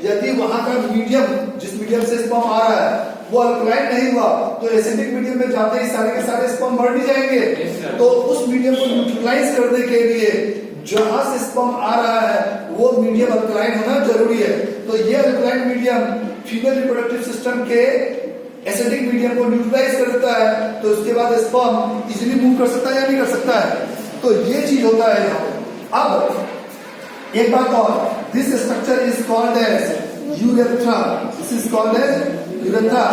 यदि वहां का मीडियम, जिस मीडियम से स्पर्म आ रहा है वो अल्कलाइन नहीं हुआ, तो एसिडिक मीडियम में जाते ही सारे के सारे स्पर्म मर नहीं जाएंगे। तो उस मीडियम को न्यूट्रलाइज करने के लिए जहां से स्पर्म आ रहा है वो मीडियम अल्कलाइन होना जरूरी है। तो ये alkaline medium female reproductive system के एसिडिक मीडियम को न्यूट्रलाइज कर देता है, तो उसके बाद स्पर्म इजीली मूव कर सकता है या नहीं कर सकता है। तो ये चीज होता है यहाँ पे। अब एक बात और, this structure is called as urethra. This is called as urethra.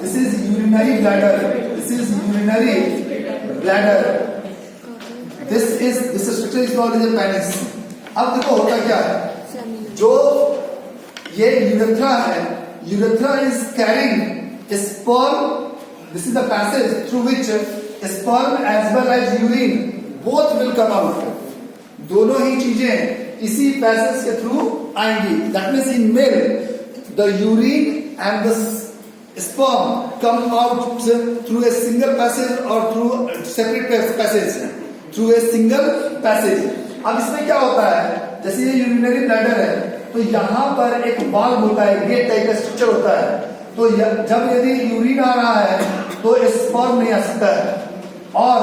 This is urinary bladder. This is urinary bladder. This structure is called as penis. अब देखो होता क्या है, जो ये यूरेथ्रा है, urethra is carrying sperm. This is the passage through which sperm as well as urine both will come out. दोनों ही चीजें इसी पैसेज के थ्रू आएंगी। That means in male the urine and the sperm come out through a single passage or through separate passage, through a single passage. अब इसमें क्या होता है, जैसे ये यूरिनरी ब्लैडर है तो यहाँ पर एक वाल्व होता है, गेट टाइप का स्ट्रक्चर होता है। तो जब यदि यूरिन आ रहा है तो स्पर्म नहीं आ सकता है, और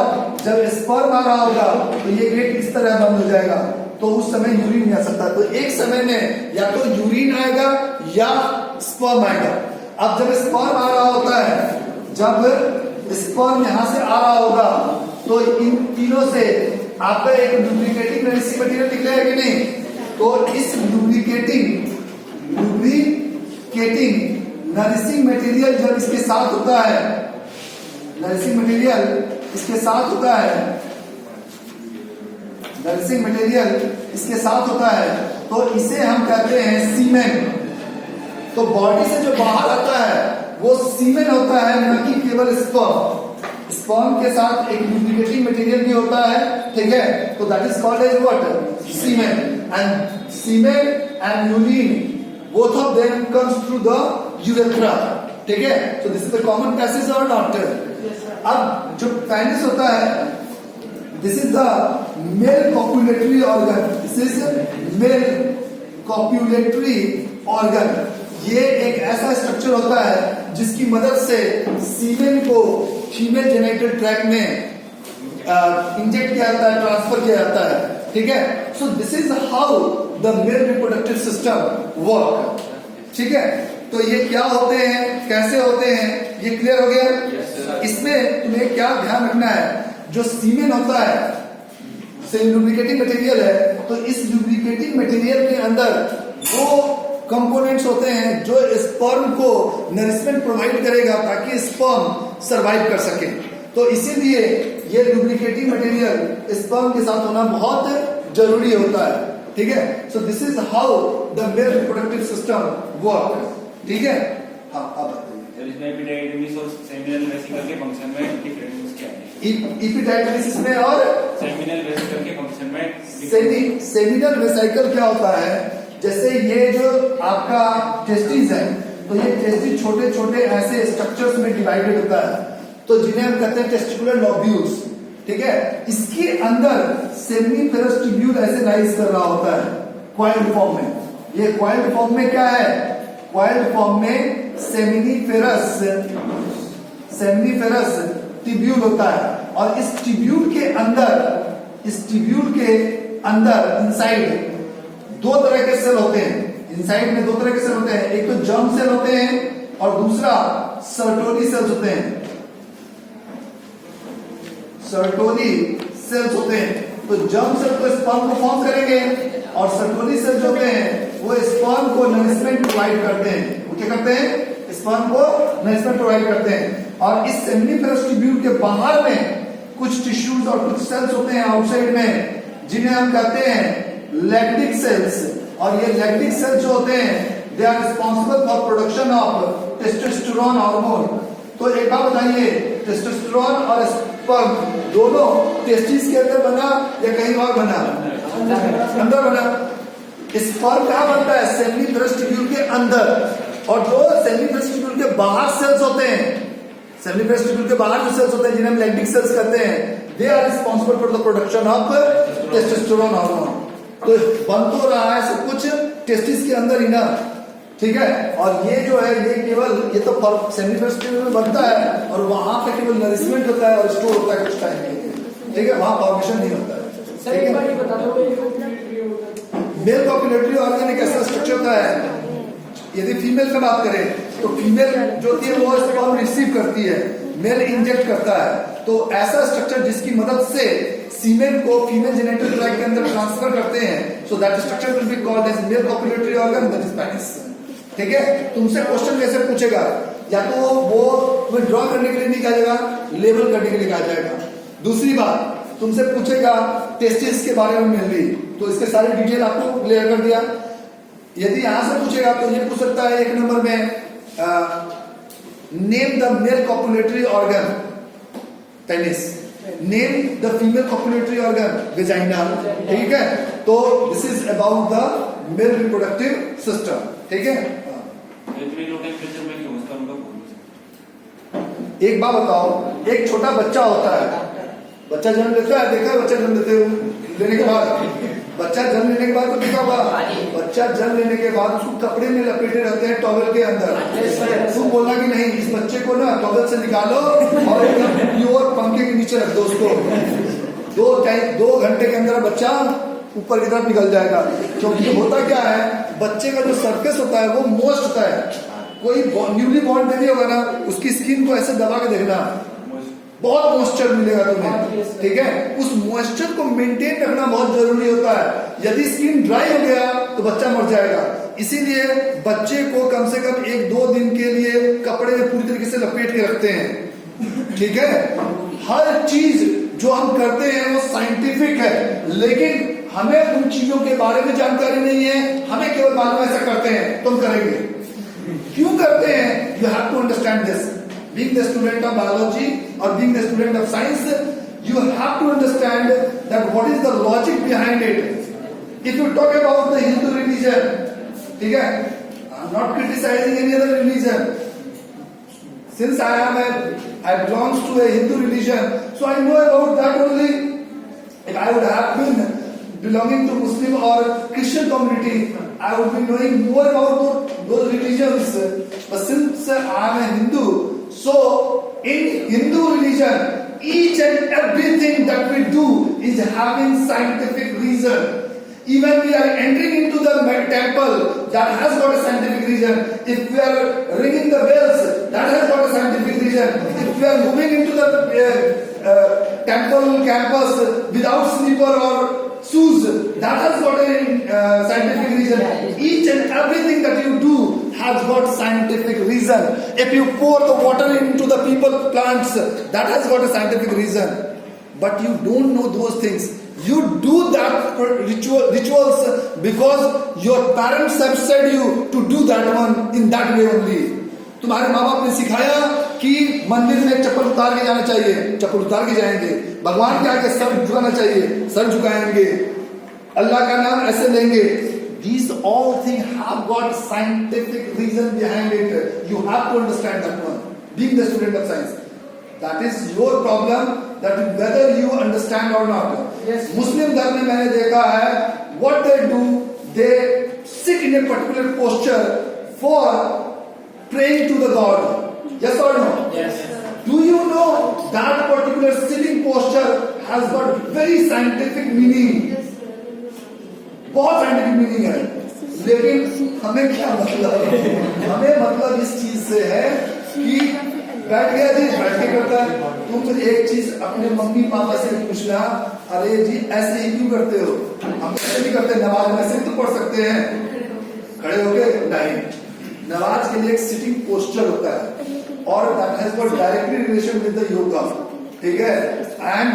जब स्पर्म आ रहा होगा तो ये गेट इस तरह बंद हो जाएगा, तो उस समय यूरिन नहीं आ सकता। तो एक समय में या तो यूरिन आएगा या स्पर्म आएगा। अब जब स्पर्म आ रहा होता है, जब स्पर्म यहां से आ रहा होगा तो इन तीनों से आपका एक लुब्रिकेटिंग नरिशिंग मटेरियल निकलेगा कि नहीं। तो इस लुब्रिकेटिंग नरिशिंग मटेरियल जब इसके साथ होता है, नरिशिंग मटेरियल इसके साथ होता है, नरिशिंग मटेरियल इसके साथ होता है, तो इसे हम कहते हैं सीमेन। तो बॉडी से जो बाहर आता है वो सीमेन होता है, न कि केवल स्पर्म। स्पर्म के साथ एक लुब्रिकेटिंग मटेरियल भी होता है, ठीक है। तो that is called as what, semen. And semen and urine both of them comes through the urethra, ठीक है। so this is the common passage or not? अब जो पेनिस होता है, this is the male copulatory organ. This is male copulatory organ. ये एक ऐसा structure होता है जिसकी मदद से सीमेन को फीमेल जेनिटल ट्रैक्ट में इंजेक्ट किया जाता है, ट्रांसफर किया जाता है, ठीक है। So this is how the male reproductive system work, ठीक है। तो ये क्या होते हैं, कैसे होते हैं, ये क्लियर हो गया। इसमें तुम्हें क्या ध्यान रखना है, जो सीमेन होता है, से लुब्रिकेटिंग मटेरियल है, तो इस लुब्रिकेटिंग मटेरियल के अंदर वो कंपोनेंट्स होते हैं जो स्पर्म को नरिशमेंट प्रोवाइड करेगा ताकि स्पर्म सरवाइव कर सके। तो इसीलिए ये लुब्रिकेटिंग मटेरियल स्पर्म के साथ होना बहुत जरूरी होता है, ठीक है। So this is how the male reproductive system work, ठीक है। हाँ, अब एपिडाइडमिस और सेमिनल वेसिकल के फंक्शन में डिफरेंस क्या है? एपिडाइडमिस में और सेमिनल वेसिकल के फंक्शन में सेमिनल वेसिकल क्या होता है, जैसे ये जो आपका टेस्टिस है, तो ये टेस्टिस छोटे छोटे ऐसे स्ट्रक्चर्स में डिवाइडेड होता है, तो जिन्हें हम कहते हैं टेस्टिकुलर लोब्यूल्स, ठीक है। इसके अंदर सेमिनिफेरस ट्यूब्यूल ऐसे राइज कर रहा होता है कॉइल्ड फॉर्म में। ये कॉइल्ड फॉर्म में क्या है, कॉइल्ड फॉर्म में सेमिनिफेरस ट्यूब्यूल होता है, और इस ट्यूब्यूल के अंदर इनसाइड दो तरह के सेल होते हैं। इनसाइड में दो तरह के सेल होते हैं, एक तो जर्म सेल होते हैं और दूसरा सर्टोली सेल्स होते हैं। सर्टोली सेल्स होते हैं, तो जर्म सेल तो स्पर्म को फॉर्म करेंगे, और सर्टोली सेल्स जो होते हैं वो स्पर्म को नरिशमेंट प्रोवाइड करते हैं। वो क्या करते हैं, स्पर्म को नरिशमेंट प्रोवाइड करते हैं। और इस सेमिनिफेरस ट्यूब्यूल के बाहर में कुछ टिश्यूज और कुछ सेल्स होते हैं आउटसाइड में, जिन्हें हम कहते हैं लैक्टिक सेल्स। और ये लैक्टिक सेल्स जो होते हैं they are responsible for production of testosterone hormone. तो एक बात बताइए, टेस्टोस्टेरोन और स्पर्म दोनों टेस्टिस के अंदर बना या कहीं और बना? अंदर बना। स्पर्म कहाँ बनता है, सेमिनिफेरस ट्यूब्यूल के अंदर, और जो सेमिनिफेरस ट्यूब्यूल के बाहर सेल्स होते हैं, सेमिनिफेरस ट्यूब्यूल के बाहर जो सेल्स होते हैं जिन्हें हम लैक्टिक सेल्स कहते हैं, they are responsible for the production of testosterone hormone. तो बन तो रहा है सब कुछ टेस्टिस के अंदर ही ना, ठीक है। और ये जो है ये केवल ये तो सेमीफेस्टिवल में बनता है और वहां पे केवल नरिशमेंट होता है और स्टोर होता है कुछ टाइम के लिए, ठीक है, वहां फॉर्मेशन नहीं होता है। मेल कॉपुलेटरी ऑर्गन एक ऐसा स्ट्रक्चर होता है, यदि फीमेल का बात करें तो फीमेल जो होती है वो स्पर्म रिसीव करती है, मेल इंजेक्ट करता है। तो ऐसा स्ट्रक्चर जिसकी मदद से सीमेन को फीमेल जेनिटल ट्रैक्ट के अंदर ट्रांसफर करते हैं, so that structure will be called as male copulatory organ, that is penis. ठीक है। तुमसे क्वेश्चन कैसे पूछेगा, या तो वो तुम्हें ड्रॉ करने के लिए नहीं कहा जाएगा, लेबल करने के लिए कहा जाएगा। दूसरी बात तुमसे पूछेगा टेस्टिस के बारे में मेनली, तो इसके सारे डिटेल आपको क्लियर कर दिया। यदि यहां से पूछेगा तो ये पूछ सकता है 1 नंबर में name the male copulatory organ penis, name the female copulatory organ vagina. ठीक है। तो this is about the male reproductive system. ठीक है। इतने लो टेम्परेचर में क्यों उसका उनका एक बात बताओ, एक छोटा बच्चा होता है, बच्चा जन्म लेता है, देखा है बच्चा जन्म लेने के बाद, बच्चा जन्म लेने के बाद तो देखा होगा, बच्चा जन्म लेने के बाद उसको कपड़े में लपेटे रहते हैं टॉवेल के अंदर। तुम बोलना कि नहीं इस बच्चे को ना टॉवेल से निकालो और एकदम प्योर पंखे के नीचे रख दो उसको, 2 घंटे के अंदर बच्चा ऊपर की तरफ निकल जाएगा। क्योंकि होता क्या है, बच्चे का जो सरफेस होता है वो मॉइस्ट होता है। कोई न्यूली बॉर्न बेबी होगा ना, उसकी स्किन को ऐसे दबा के देखना, बहुत मॉइस्चर मिलेगा तुम्हें। ठीक है। उस मॉइस्चर को मेंटेन रखना बहुत जरूरी होता है। यदि स्किन ड्राई हो गया तो बच्चा मर जाएगा। इसीलिए बच्चे को कम से कम 1-2 दिन के लिए कपड़े में पूरी तरीके से लपेट के रखते हैं। ठीक है। हर चीज जो हम करते हैं वो साइंटिफिक है, लेकिन हमें उन चीजों के बारे में जानकारी नहीं है, हमें केवल मालूम ऐसा करते हैं तो हम करेंगे। क्यों करते हैं? You have to understand this. Being the student of biology or being the student of science, you have to understand that what is the logic behind it. If you talk about the Hindu religion, ठीक है, I'm not criticizing any other religion. Since I belong to a Hindu religion, so I know about that only. If I would have been belonging to Muslim or Christian community, I would be knowing more about those religions. But since I am a Hindu, so in Hindu religion, each and everything that we do is having scientific reason. Even we are entering into the temple, that has got a scientific reason. If we are ringing the bells, that has got a scientific reason. If we are moving into the temple campus without slipper or shoes, that has got a scientific reason. Each and everything that you do has got scientific reason. If you pour the water into the people plants, that has got a scientific reason. But you don't know those things. You do that rituals because your parents have said you to do that one in that way only. तुम्हारे माँ बाप ने सिखाया कि मंदिर में चप्पल उतार के जाना चाहिए, चप्पल उतार के जाएंगे। भगवान के आगे सर झुकाना चाहिए, सर झुकाएंगे। अल्लाह का नाम ऐसे लेंगे। These all things have got scientific reason behind it. You have to understand that one. Being the student of science, that is your problem. That whether you understand or not. Yes. Muslim धर्म में मैंने देखा है, what they do, they sit in a particular posture for praying to the God. Yes or no? Yes. Do you know that particular sitting posture has got very scientific meaning? बहुत scientific meaning है, लेकिन हमें क्या मतलब? हमें मतलब इस चीज से है कि बैठ गया जी, बैठ के करता है। तुम एक चीज अपने मम्मी पापा से पूछना, अरे जी ऐसे ही क्यों करते हो? हम ऐसे भी करते हैं, नमाज में ऐसे तो पढ़ सकते हैं खड़े होके? नहीं, नमाज के लिए एक सिटिंग पोस्चर होता है और that has got directly relation with the yoga. ठीक है। And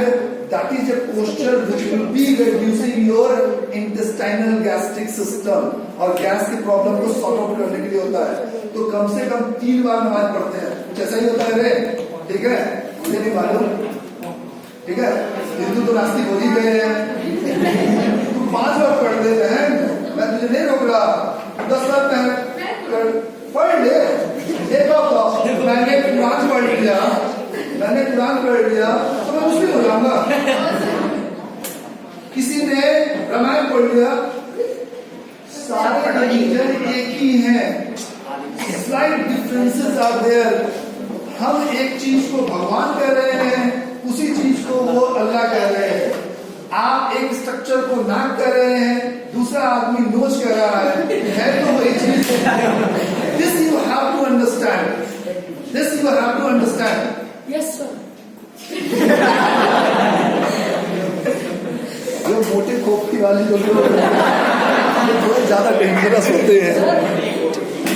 that is a posture which will be reducing your intestinal gastric system और गैस की प्रॉब्लम को सॉर्ट आउट करने के लिए होता है। तो कम से कम 3 बार नमाज पढ़ते हैं, कुछ ऐसा ही होता है रे। ठीक है, मुझे नहीं मालूम। ठीक है, हिंदू तो नास्तिक हो ही गए हैं। तू 5 बार पढ़ ले बहन, मैं तुझे नहीं रोक रहा। 10 बार पढ़ ले। एक बात, मैंने कुरान पढ़ लिया, मैंने कुरान पढ़ लिया तो मैं मुस्लिम हो जाऊंगा। किसी ने रामायण पढ़ लिया, सारे रिलीजन एक ही हैं। Slight differences are there. हम एक चीज को भगवान कह रहे हैं, उसी चीज को वो अल्लाह कह रहे हैं। आप एक स्ट्रक्चर को नाक कह रहे हैं, दूसरा आदमी नोज कह रहा है तो वही चीज। This you have to understand, this you have to understand. Yes sir. जो मोटे खोपड़ी वाली जो लोग थोड़े ज्यादा डेंजरस होते हैं।